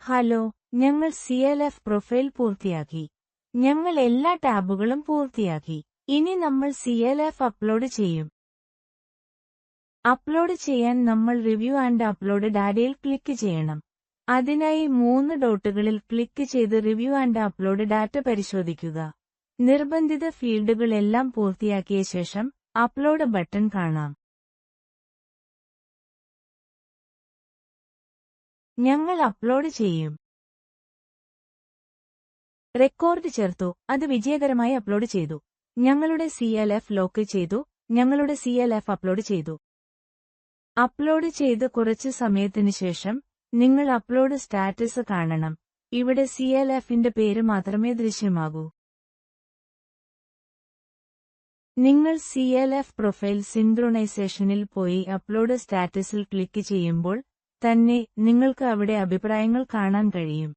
Hello, ഞങ്ങൾ CLF profile പൂർത്തിയാക്കി. ഞങ്ങൾ എല്ലാ ടാബുകളും പൂർത്തിയാക്കി. ഇനി നമ്മൾ CLF അപ്ലോഡ് ചെയ്യും. അപ്ലോഡ് ചെയ്യാൻ നമ്മൾ റിവ്യൂ ആൻഡ് അപ്ലോഡ് ഡാറ്റയിൽ ക്ലിക്ക് ചെയ്യണം. അതിനായി 3 ഡോട്ടുകളിൽ ക്ലിക്ക് ചെയ്ത് റിവ്യൂ ആൻഡ് അപ്ലോഡ് ഡാറ്റ പരിശോധിക്കുക. നിർബന്ധിത ഫീൽഡുകളെല്ലാം പൂർത്തിയാക്കിയ ശേഷം അപ്ലോഡ് ബട്ടൺ കാണാം. ഞങ്ങൾ അപ്ലോഡ് ചെയ്യും. റെക്കോർഡ് ചേർത്തു. അത് വിജയകരമായി അപ്ലോഡ് ചെയ്തു. ഞങ്ങളുടെ CLF ലോക്ക് ചെയ്തു. ഞങ്ങളുടെ CLF അപ്ലോഡ് ചെയ്തു. അപ്ലോഡ് ചെയ്ത് കുറച്ച് സമയത്തിന് ശേഷം നിങ്ങൾ അപ്ലോഡ് സ്റ്റാറ്റസ് കാണണം. ഇവിടെ CLFന്റെ പേര് മാത്രമേ ദൃശ്യമാകൂ. നിങ്ങൾ CLF പ്രൊഫൈൽ സിൻക്രൊണൈസേഷനിൽ പോയി അപ്ലോഡ് സ്റ്റാറ്റസിൽ ക്ലിക്ക് ചെയ്യുമ്പോൾ തന്നെ നിങ്ങൾക്ക് അവിടെ അഭിപ്രായങ്ങൾ കാണാൻ കഴിയും.